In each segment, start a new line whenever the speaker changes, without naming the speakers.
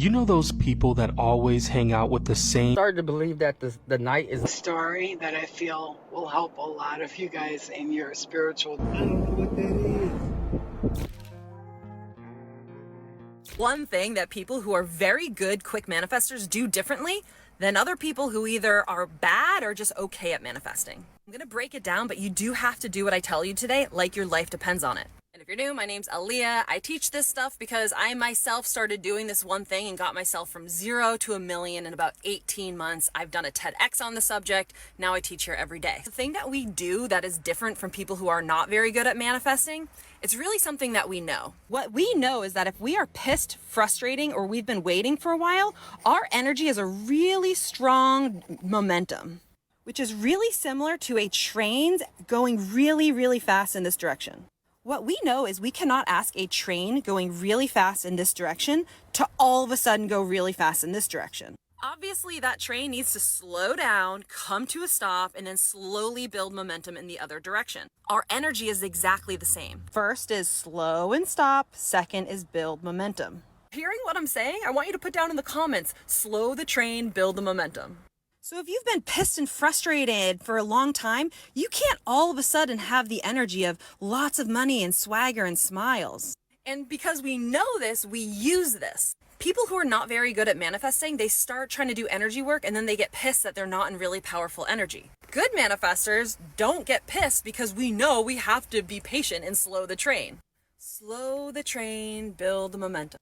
You know those people that always hang out with the same...
Started to believe that the night is
a story that I feel will help a lot of you guys in your spiritual. I don't know what that is.
One thing that people who are very good quick manifestors do differently than other people who either are bad or just okay at manifesting. I'm gonna break it down, but you do have to do what I tell you today, like your life depends on it. And if you're new, my name's Aaliyah. I teach this stuff because I myself started doing this one thing and got myself from 0 to 1 million in about 18 months. I've done a TEDx on the subject. Now I teach here every day. The thing that we do that is different from people who are not very good at manifesting, it's really something that we know. What we know is that if we are pissed, frustrating, or we've been waiting for a while, our energy has a really strong momentum, which is really similar to a train going really, really fast in this direction. What we know is we cannot ask a train going really fast in this direction to all of a sudden go really fast in this direction. Obviously, that train needs to slow down, come to a stop, and then slowly build momentum in the other direction. Our energy is exactly the same. First is slow and stop. Second is build momentum. Hearing what I'm saying? I want you to put down in the comments, slow the train, build the momentum. So if you've been pissed and frustrated for a long time, you can't all of a sudden have the energy of lots of money and swagger and smiles. And because we know this, we use this. People who are not very good at manifesting, they start trying to do energy work and then they get pissed that they're not in really powerful energy. Good manifestors don't get pissed because we know we have to be patient and slow the train. Slow the train, build the momentum.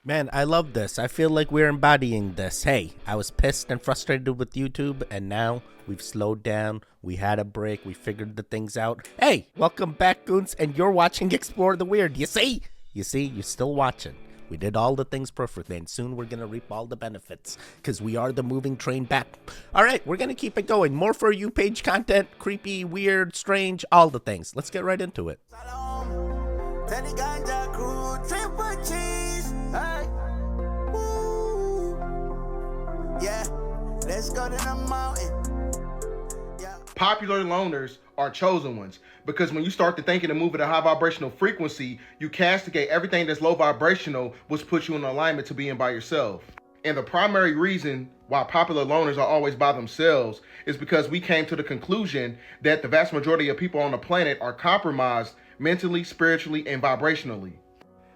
Man, I love this. I feel like we're embodying this. Hey, I was pissed and frustrated with YouTube, and now we've slowed down. We had a break. We figured the things out. Hey, welcome back, goons, and you're watching Explore the Weird. You see? You're still watching. We did all the things perfectly, and soon we're going to reap all the benefits, because we are the moving train back. All right, we're going to keep it going. More For You page content, creepy, weird, strange, all the things. Let's get right into it.
Hey. Yeah, let's go to the mountain. Yeah. Popular loners are chosen ones, because when you start to think and move at a high vibrational frequency, you castigate everything that's low vibrational, which puts you in alignment to being by yourself. And the primary reason why popular loners are always by themselves is because we came to the conclusion that the vast majority of people on the planet are compromised mentally, spiritually, and vibrationally.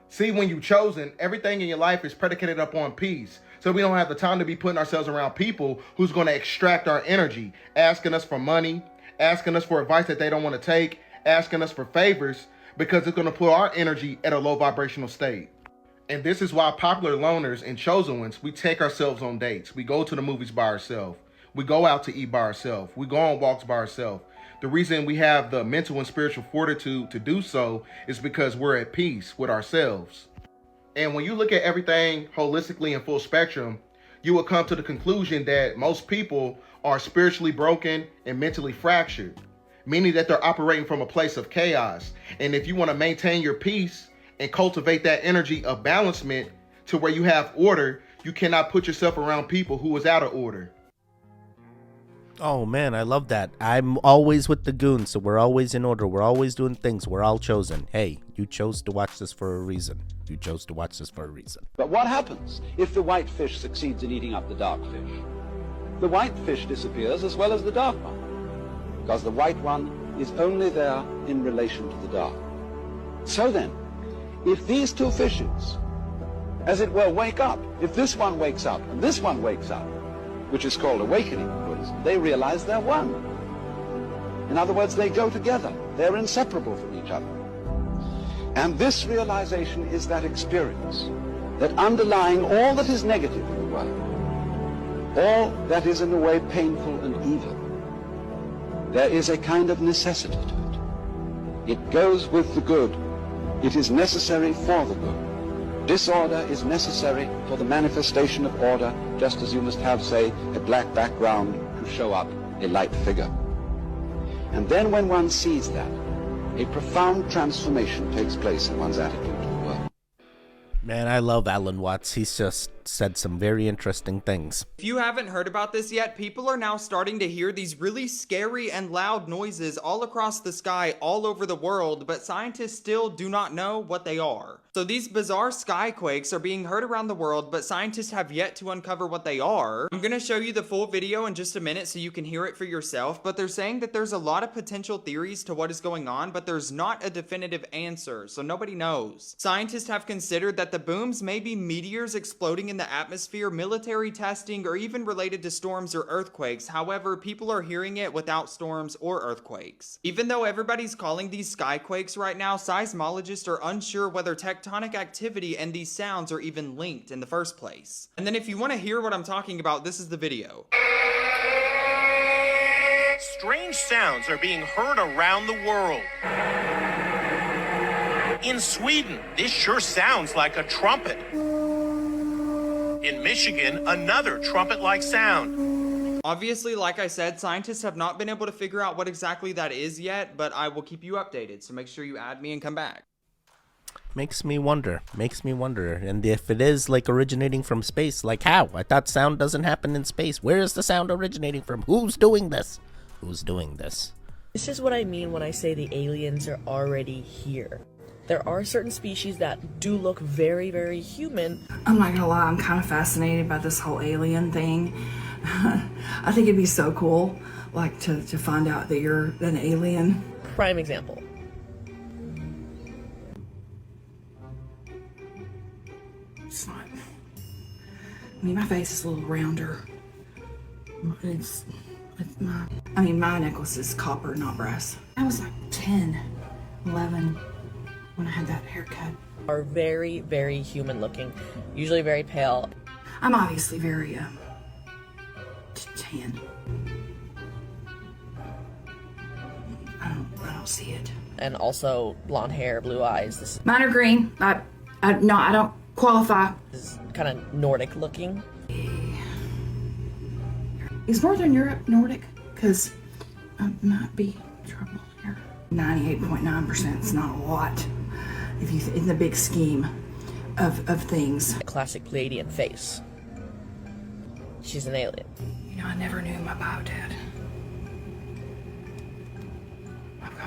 See, when you're chosen, everything in your life is predicated upon peace. So we don't have the time to be putting ourselves around people who's going to extract our energy, asking us for money, asking us for advice that they don't want to take, asking us for favors, because it's going to put our energy at a low vibrational state. And this is why popular loners and chosen ones, we take ourselves on dates. We go to the movies by ourselves. We go out to eat by ourselves. We go on walks by ourselves. The reason we have the mental and spiritual fortitude to do so is because we're at peace with ourselves. And when you look at everything holistically and full spectrum, you will come to the conclusion that most people are spiritually broken and mentally fractured, meaning that they're operating from a place of chaos. And if you want to maintain your peace and cultivate that energy of balancement to where you have order, you cannot put yourself around people who is out of order.
Oh, man, I love that. I'm always with the goons, so we're always in order. We're always doing things. We're all chosen. Hey, you chose to watch this for a reason. You chose to watch this for a reason.
But what happens if the white fish succeeds in eating up the dark fish? The white fish disappears as well as the dark one, because the white one is only there in relation to the dark. So then, if these two fishes, as it were, wake up, if this one wakes up and this one wakes up, which is called awakening in Buddhism, they realize they're one. In other words, they go together. They're inseparable from each other. And this realization is that experience that underlying all that is negative in the world, all that is in a way painful and evil, there is a kind of necessity to it. It goes with the good. It is necessary for the good. Disorder is necessary for the manifestation of order, just as you must have, say, a black background to show up a light figure. And then when one sees that, a profound transformation takes place in one's attitude to the world.
Man, I love Alan Watts. He's just said some very interesting things.
If you haven't heard about this yet, people are now starting to hear these really scary and loud noises all across the sky all over the world, but scientists still do not know what they are. So these bizarre skyquakes are being heard around the world, but scientists have yet to uncover what they are. I'm gonna show you the full video in just a minute so you can hear it for yourself, but they're saying that there's a lot of potential theories to what is going on, but there's not a definitive answer, so nobody knows. Scientists have considered that the booms may be meteors exploding in the atmosphere, military testing, or even related to storms or earthquakes. However, people are hearing it without storms or earthquakes. Even though everybody's calling these skyquakes right now, seismologists are unsure whether tectonic activity and these sounds are even linked in the first place. And then if you want to hear what I'm talking about, this is the video.
Strange sounds are being heard around the world. In Sweden, this sure sounds like a trumpet. In Michigan, another trumpet-like sound.
Obviously, like I said, scientists have not been able to figure out what exactly that is yet, but I will keep you updated, so make sure you add me and come back.
Makes me wonder. And if it is like originating from space, like how? I thought sound doesn't happen in space. Where is the sound originating from? Who's doing this?
This is what I mean when I say the aliens are already here. There are certain species that do look very, very human.
I'm not gonna lie, I'm kind of fascinated by this whole alien thing. I think it'd be so cool, like, to find out that you're an alien.
Prime example.
It's not... I mean, my face is a little rounder. My necklace is copper, not brass. I was like 10, 11... when I had that haircut.
Are very, very human looking, usually very pale.
I'm obviously very, tan. I don't see it.
And also blonde hair, blue eyes.
Mine are green. I don't qualify.
This is kind of Nordic looking.
Is Northern Europe Nordic? Because I might be trouble here. 98.9% is not a lot. If you in the big scheme of things.
A classic Pleiadian face. She's an alien.
You know, I never knew my biodad. I've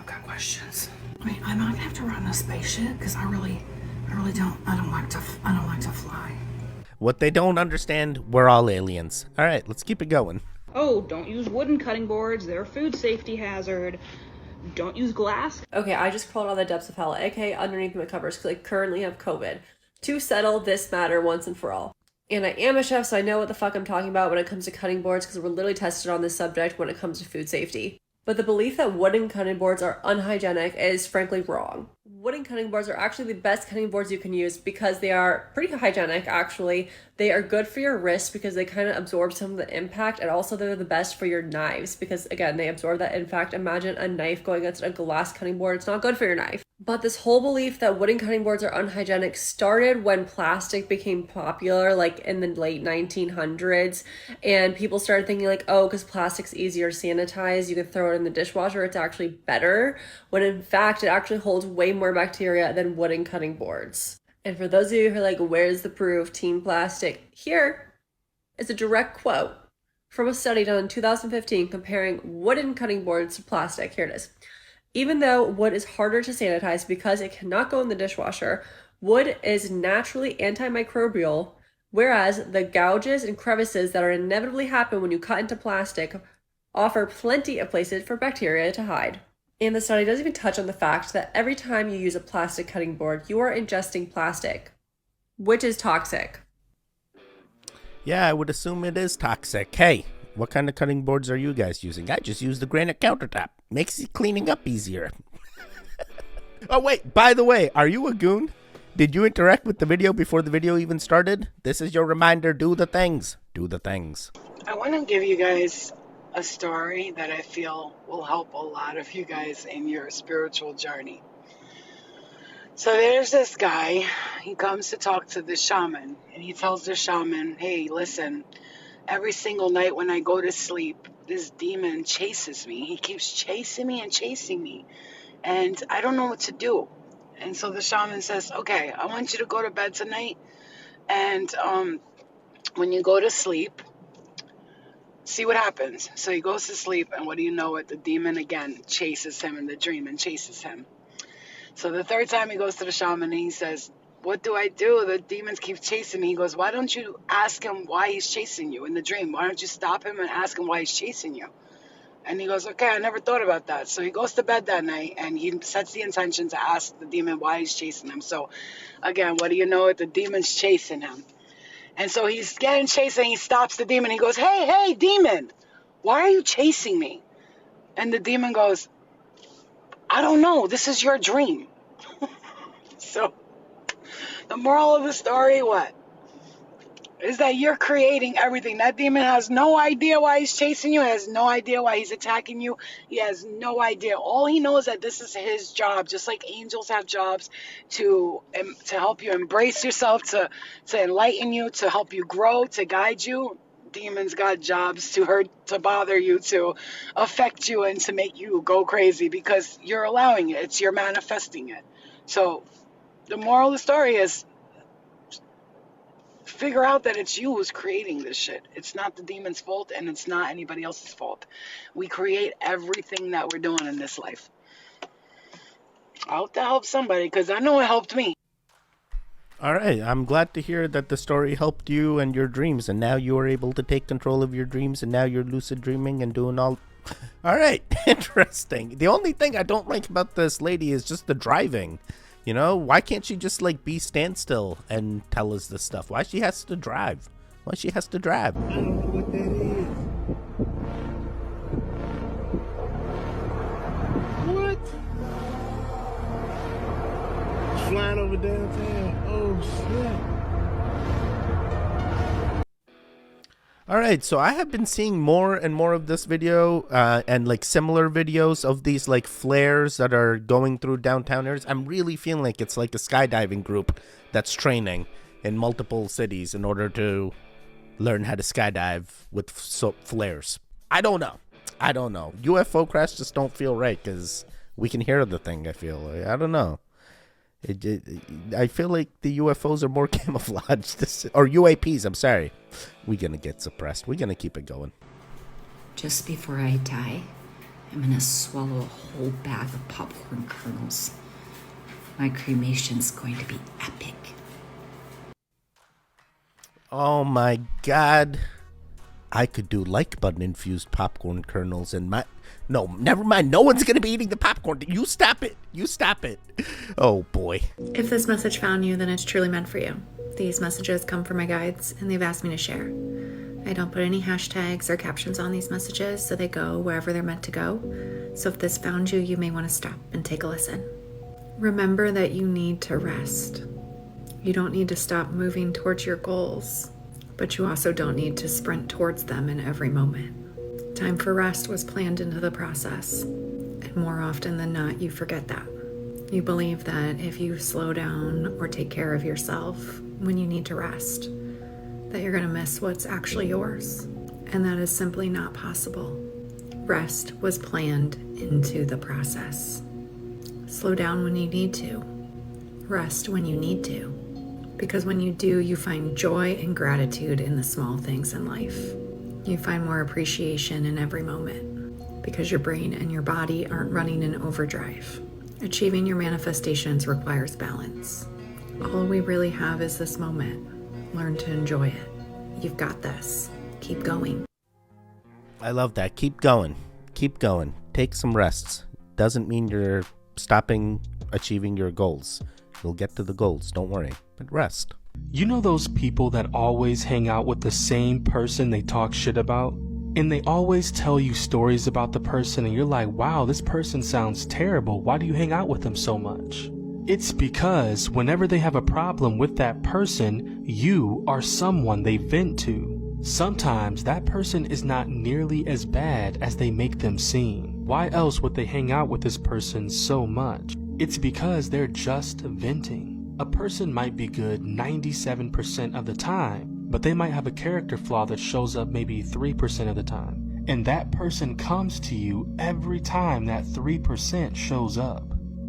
got questions. I mean, am I gonna have to ride in a spaceship? Because I really don't like to fly.
What they don't understand, we're all aliens. All right, let's keep it going.
Oh, don't use wooden cutting boards. They're a food safety hazard. Don't use glass.
Okay, I just crawled on the depths of hell, aka underneath my covers, because I currently have COVID, to settle this matter once and for all. And I am a chef, so I know what the fuck I'm talking about when it comes to cutting boards, because we're literally tested on this subject when it comes to food safety. But the belief that wooden cutting boards are unhygienic is frankly wrong. Wooden cutting boards are actually the best cutting boards you can use because they are pretty hygienic, actually. They are good for your wrist because they kind of absorb some of the impact, and also they're the best for your knives because, again, they absorb that impact. Imagine a knife going against a glass cutting board. It's not good for your knife. But this whole belief that wooden cutting boards are unhygienic started when plastic became popular, like in the late 1900s, and people started thinking like, oh, because plastic's easier to sanitize, you can throw it in the dishwasher, it's actually better, when in fact it actually holds way more bacteria than wooden cutting boards. And for those of you who are like, where's the proof, Team Plastic? Here is a direct quote from a study done in 2015 comparing wooden cutting boards to plastic. Here it is. Even though wood is harder to sanitize because it cannot go in the dishwasher, wood is naturally antimicrobial, whereas the gouges and crevices that are inevitably happen when you cut into plastic offer plenty of places for bacteria to hide. And the study doesn't even touch on the fact that every time you use a plastic cutting board, you are ingesting plastic, which is toxic.
Yeah, I would assume it is toxic. Hey, what kind of cutting boards are you guys using? I just use the granite countertop. Makes cleaning up easier. Oh, wait, by the way, are you a goon? Did you interact with the video before the video even started? This is your reminder, do the things. Do the things.
I want to give you guys a story that I feel will help a lot of you guys in your spiritual journey. So there's this guy, he comes to talk to the shaman, and he tells the shaman, hey, listen, every single night when I go to sleep, this demon chases me. He keeps chasing me and chasing me, and I don't know what to do. And so the shaman says, okay, I want you to go to bed tonight. And when you go to sleep, see what happens. So he goes to sleep, and what do you know it? The demon again chases him in the dream and chases him. So the third time he goes to the shaman and he says, what do I do? The demons keep chasing me. He goes, why don't you ask him why he's chasing you in the dream? Why don't you stop him and ask him why he's chasing you? And he goes, okay, I never thought about that. So he goes to bed that night and he sets the intention to ask the demon why he's chasing him. So again, what do you know it? The demon's chasing him. And so he's getting chased and he stops the demon. He goes, hey, demon, why are you chasing me? And the demon goes, I don't know. This is your dream. So the moral of the story, what? Is that you're creating everything. That demon has no idea why he's chasing you. He has no idea why he's attacking you. He has no idea. All he knows that this is his job, just like angels have jobs to help you embrace yourself, to enlighten you, to help you grow, to guide you. Demons got jobs to hurt, to bother you, to affect you, and to make you go crazy because you're allowing it. You're manifesting it. So the moral of the story is, figure out that it's you who's creating this shit. It's not the demon's fault, and it's not anybody else's fault. We create everything that we're doing in this life. I hope that helps somebody, because I know it helped me.
All right, I'm glad to hear that the story helped you and your dreams, and now you are able to take control of your dreams, and now you're lucid dreaming and doing all... All right, interesting. The only thing I don't like about this lady is just the driving. You know, why can't she just, like, be standstill and tell us this stuff? Why she has to drive? Why she has to drive?
I don't know what that is. What? Flying over downtown. Oh, shit.
All right, so I have been seeing more and more of this video and like similar videos of these like flares that are going through downtown areas. I'm really feeling like it's like a skydiving group that's training in multiple cities in order to learn how to skydive with flares. I don't know. UFO crash just don't feel right because we can hear the thing, I feel. I don't know. I feel like the UFOs are more camouflaged. Or UAPs, I'm sorry. We're going to get suppressed. We're going to keep it going.
Just before I die, I'm going to swallow a whole bag of popcorn kernels. My cremation's going to be epic.
Oh my God. I could do like button infused popcorn kernels and my... No, never mind. No one's going to be eating the popcorn. You stop it. Oh, boy.
If this message found you, then it's truly meant for you. These messages come from my guides, and they've asked me to share. I don't put any hashtags or captions on these messages, so they go wherever they're meant to go. So if this found you, you may want to stop and take a listen. Remember that you need to rest. You don't need to stop moving towards your goals, but you also don't need to sprint towards them in every moment. Time for rest was planned into the process, and more often than not, you forget that. You believe that if you slow down or take care of yourself when you need to rest, that you're going to miss what's actually yours, and that is simply not possible. Rest was planned into the process. Slow down when you need to. Rest when you need to. Because when you do, you find joy and gratitude in the small things in life. You find more appreciation in every moment because your brain and your body aren't running in overdrive. Achieving your manifestations requires balance. All we really have is this moment. Learn to enjoy it. You've got this. Keep going.
I love that. Keep going. Take some rests. Doesn't mean you're stopping achieving your goals. You'll get to the goals. Don't worry. But rest.
You know those people that always hang out with the same person they talk shit about? And they always tell you stories about the person and you're like, wow, this person sounds terrible. Why do you hang out with them so much? It's because whenever they have a problem with that person, you are someone they vent to. Sometimes that person is not nearly as bad as they make them seem. Why else would they hang out with this person so much? It's because they're just venting. A person might be good 97% of the time, but they might have a character flaw that shows up maybe 3% of the time. And that person comes to you every time that 3% shows up.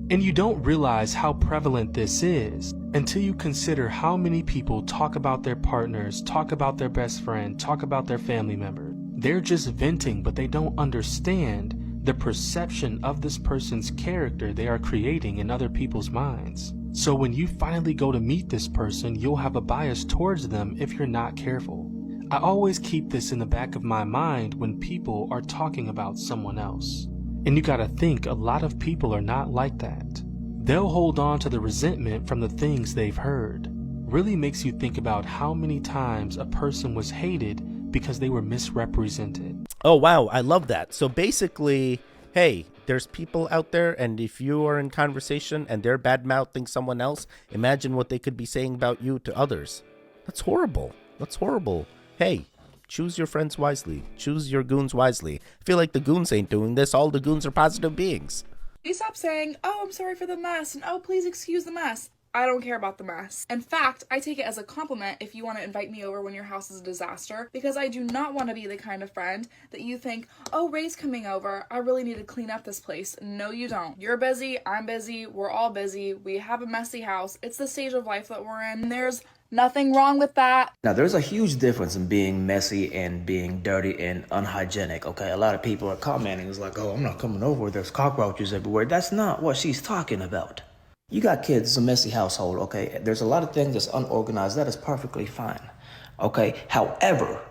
And you don't realize how prevalent this is until you consider how many people talk about their partners, talk about their best friend, talk about their family member. They're just venting, but they don't understand the perception of this person's character they are creating in other people's minds. So when you finally go to meet this person, you'll have a bias towards them if you're not careful. I always keep this in the back of my mind when people are talking about someone else. And you gotta think, a lot of people are not like that. They'll hold on to the resentment from the things they've heard. Really makes you think about how many times a person was hated because they were misrepresented.
Oh, wow. I love that. So basically, hey, there's people out there, and if you are in conversation and they're bad-mouthing someone else, imagine what they could be saying about you to others. That's horrible. That's horrible. Hey, choose your friends wisely. Choose your goons wisely. I feel like the goons ain't doing this. All the goons are positive beings.
Please stop saying, oh, I'm sorry for the mess, and oh, please excuse the mess. I don't care about the mess. In fact, I take it as a compliment if you want to invite me over when your house is a disaster, because I do not want to be the kind of friend that you think, oh, Ray's coming over, I really need to clean up this place. No, you don't. You're busy, I'm busy, we're all busy, we have a messy house, it's the stage of life that we're in, and there's nothing wrong with that.
Now, there's a huge difference in being messy and being dirty and unhygienic, okay? A lot of people are commenting, it's like, oh, I'm not coming over, there's cockroaches everywhere. That's not what she's talking about. You got kids, it's a messy household, okay? There's a lot of things that's unorganized. That is perfectly fine, okay? However,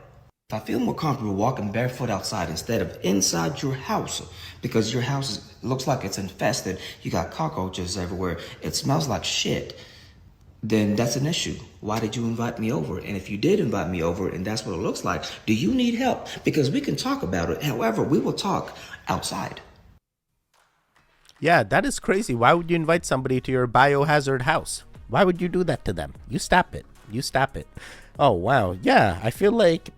if I feel more comfortable walking barefoot outside instead of inside your house, because your house looks like it's infested, you got cockroaches everywhere, it smells like shit, then that's an issue. Why did you invite me over? And if you did invite me over and that's what it looks like, do you need help? Because we can talk about it. However, we will talk outside.
Yeah, that is crazy. Why would you invite somebody to your biohazard house? Why would you do that to them? You stop it. You stop it. Oh, wow. Yeah, I feel like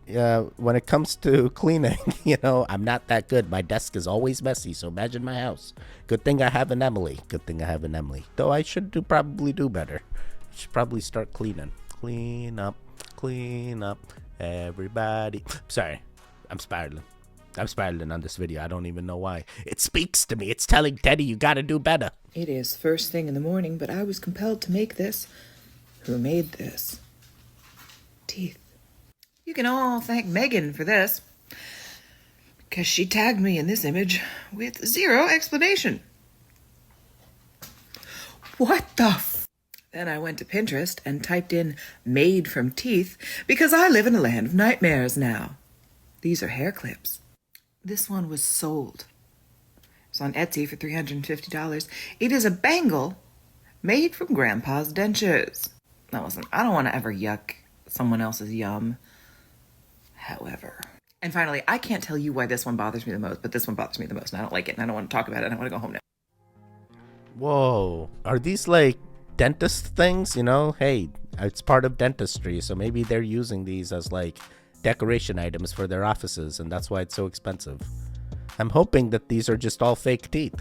when it comes to cleaning, I'm not that good. My desk is always messy, so imagine my house. Good thing I have an Emily. Good thing I have an Emily. Though I should probably do better. Should probably start cleaning. Clean up, everybody. Sorry, I'm spiraling. I'm spiraling on this video. I don't even know why. It speaks to me. It's telling Teddy you gotta do better.
It is first thing in the morning, but I was compelled to make this. Who made this? Teeth. You can all thank Megan for this, because she tagged me in this image with zero explanation. What the Then I went to Pinterest and typed in made from teeth because I live in a land of nightmares now. These are hair clips. This one was sold. It's on Etsy for $350. It is a bangle made from Grandpa's dentures. Now listen, I don't want to ever yuck someone else's yum. However. And finally, I can't tell you why this one bothers me the most, but this one bothers me the most and I don't like it and I don't want to talk about it and I want to go home now.
Whoa. Are these like dentist things? Hey, it's part of dentistry, so maybe they're using these as like decoration items for their offices, and that's why it's so expensive. I'm hoping that these are just all fake teeth.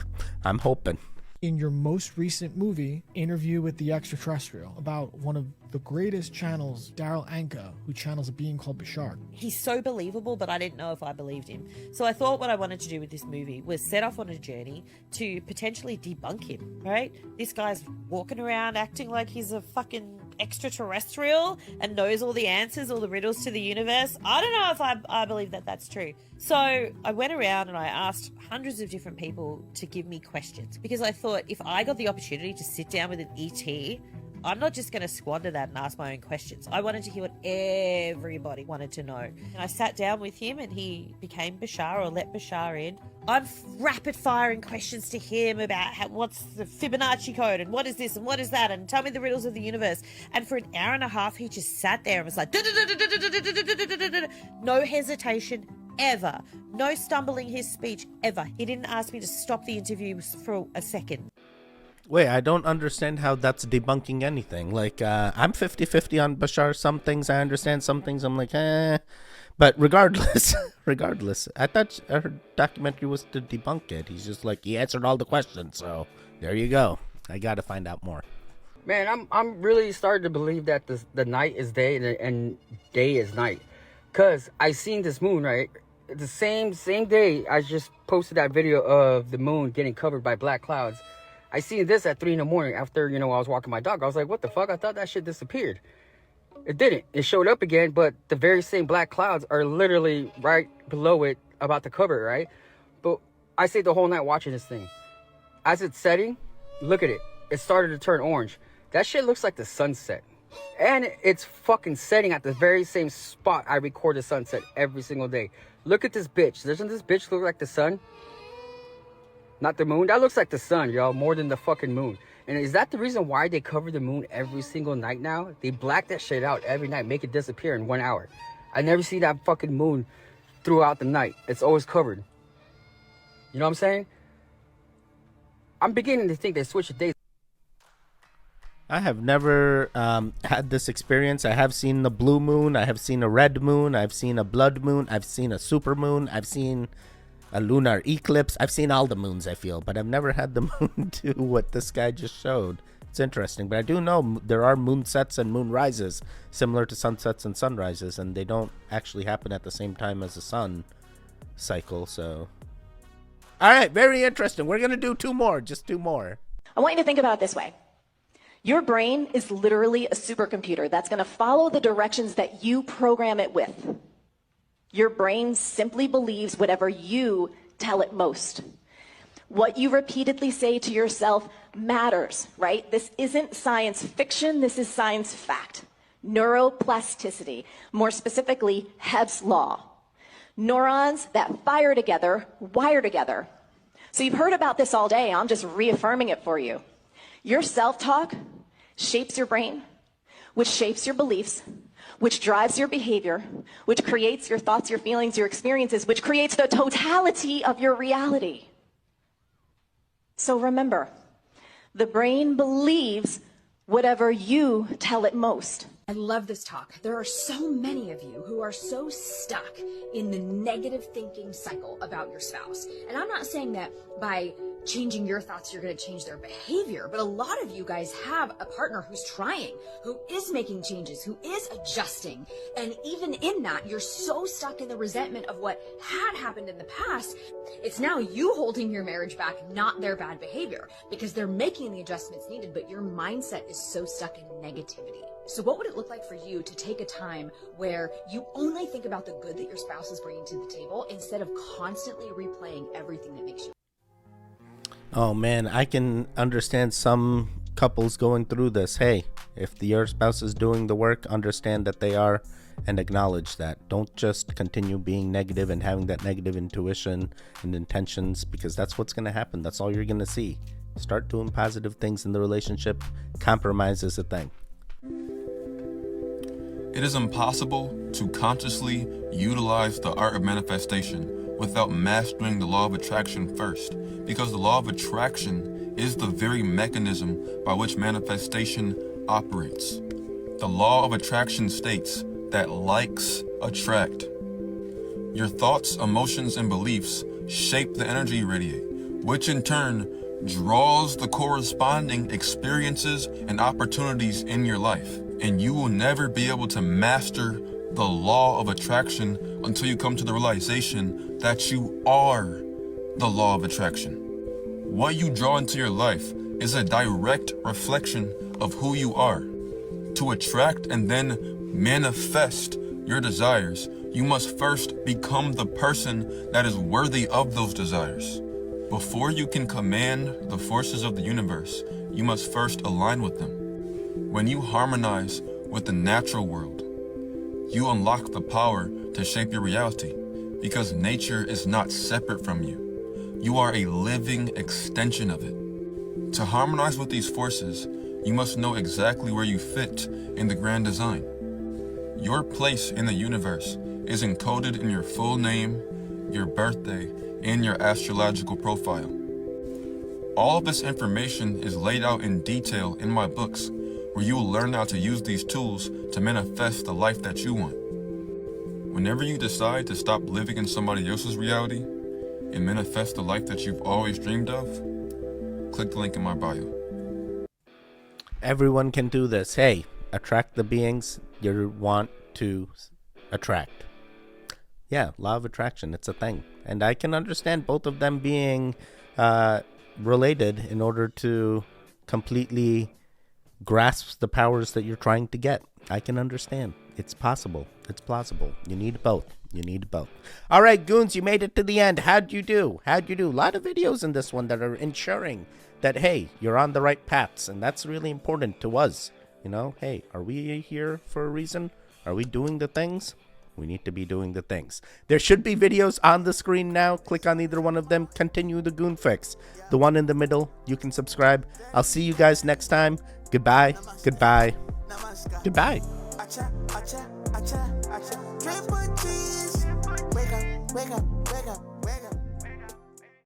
I'm hoping.
In your most recent movie, Interview with the Extraterrestrial, about one of the greatest channels, Daryl Anka, who channels a being called Bashar.
He's so believable, but I didn't know if I believed him. So I thought what I wanted to do with this movie was set off on a journey to potentially debunk him, right? This guy's walking around acting like he's a fucking extraterrestrial and knows all the answers, all the riddles to the universe. I don't know if I believe that that's true. So I went around and I asked hundreds of different people to give me questions because I thought if I got the opportunity to sit down with an ET, I'm not just going to squander that and ask my own questions. I wanted to hear what everybody wanted to know. And I sat down with him and he became Bashar, or let Bashar in. I'm rapid firing questions to him about what's the Fibonacci code and what is this and what is that and tell me the riddles of the universe. And for an hour and a half, he just sat there and was like, no hesitation ever. No stumbling his speech ever. He didn't ask me to stop the interview for a second.
Wait, I don't understand how that's debunking anything. Like, I'm 50-50 on Bashar. Some things I understand, some things I'm like, eh. But regardless, I thought her documentary was to debunk it. He's just like, he answered all the questions, so there you go. I gotta find out more.
Man, I'm really starting to believe that the night is day and day is night. Cause I seen this moon, right? The same day I just posted that video of the moon getting covered by black clouds. I seen this at 3 in the morning after, I was walking my dog. I was like, what the fuck? I thought that shit disappeared. It didn't. It showed up again, but the very same black clouds are literally right below it, about to cover it, right? But I stayed the whole night watching this thing. As it's setting, look at it. It started to turn orange. That shit looks like the sunset. And it's fucking setting at the very same spot I record the sunset every single day. Look at this bitch. Doesn't this bitch look like the sun? Not the moon? That looks like the sun, y'all, more than the fucking moon. And is that the reason why they cover the moon every single night now? They black that shit out every night, make it disappear in 1 hour. I never see that fucking moon throughout the night. It's always covered. You know what I'm saying? I'm beginning to think they switched the days.
I have never had this experience. I have seen the blue moon. I have seen a red moon. I've seen a blood moon. I've seen a super moon. I've seen a lunar eclipse. I've seen all the moons, I feel, but I've never had the moon do what this guy just showed. It's interesting, but I do know there are moon sets and moon rises similar to sunsets and sunrises, and they don't actually happen at the same time as the sun cycle. So, all right, very interesting. We're gonna do two more.
I want you to think about it this way. Your brain is literally a supercomputer that's going to follow the directions that you program it with. Your brain simply believes whatever you tell it most. What you repeatedly say to yourself matters, right? This isn't science fiction, this is science fact. Neuroplasticity, more specifically, Hebb's law. Neurons that fire together, wire together. So you've heard about this all day, I'm just reaffirming it for you. Your self-talk shapes your brain, which shapes your beliefs, which drives your behavior, which creates your thoughts, your feelings, your experiences, which creates the totality of your reality. So remember, the brain believes whatever you tell it most.
I love this talk. There are so many of you who are so stuck in the negative thinking cycle about your spouse. And I'm not saying that by changing your thoughts, you're going to change their behavior. But a lot of you guys have a partner who's trying, who is making changes, who is adjusting. And even in that, you're so stuck in the resentment of what had happened in the past. It's now you holding your marriage back, not their bad behavior, because they're making the adjustments needed, but your mindset is so stuck in negativity. So what would it look like for you to take a time where you only think about the good that your spouse is bringing to the table instead of constantly replaying everything that makes you?
Oh man, I can understand some couples going through this. Hey, if your spouse is doing the work, understand that they are and acknowledge that. Don't just continue being negative and having that negative intuition and intentions, because that's what's going to happen. That's all you're going to see. Start doing positive things in the relationship. Compromise is a thing.
It is impossible to consciously utilize the art of manifestation without mastering the law of attraction first, because the law of attraction is the very mechanism by which manifestation operates. The law of attraction states that likes attract. Your thoughts, emotions, and beliefs shape the energy you radiate, which in turn draws the corresponding experiences and opportunities in your life. And you will never be able to master the law of attraction until you come to the realization that you are the law of attraction. What you draw into your life is a direct reflection of who you are. To attract and then manifest your desires, you must first become the person that is worthy of those desires. Before you can command the forces of the universe, you must first align with them. When you harmonize with the natural world, you unlock the power to shape your reality, because nature is not separate from you. You are a living extension of it. To harmonize with these forces, you must know exactly where you fit in the grand design. Your place in the universe is encoded in your full name, your birthday, and your astrological profile. All of this information is laid out in detail in my books, where you will learn how to use these tools to manifest the life that you want. Whenever you decide to stop living in somebody else's reality and manifest the life that you've always dreamed of, click the link in my bio.
Everyone can do this. Hey, attract the beings you want to attract. Yeah, law of attraction, it's a thing. And I can understand both of them being related in order to completely grasp the powers that you're trying to get. I can understand. It's possible. It's plausible. You need both. You need both. All right, goons, you made it to the end. How'd you do? How'd you do? A lot of videos in this one that are ensuring that, hey, you're on the right paths. And that's really important to us. You know, hey, are we here for a reason? Are we doing the things? We need to be doing the things. There should be videos on the screen now. Click on either one of them. Continue the Goon Fix. The one in the middle, you can subscribe. I'll see you guys next time. Goodbye. Goodbye. Goodbye.
Wake up, wake up.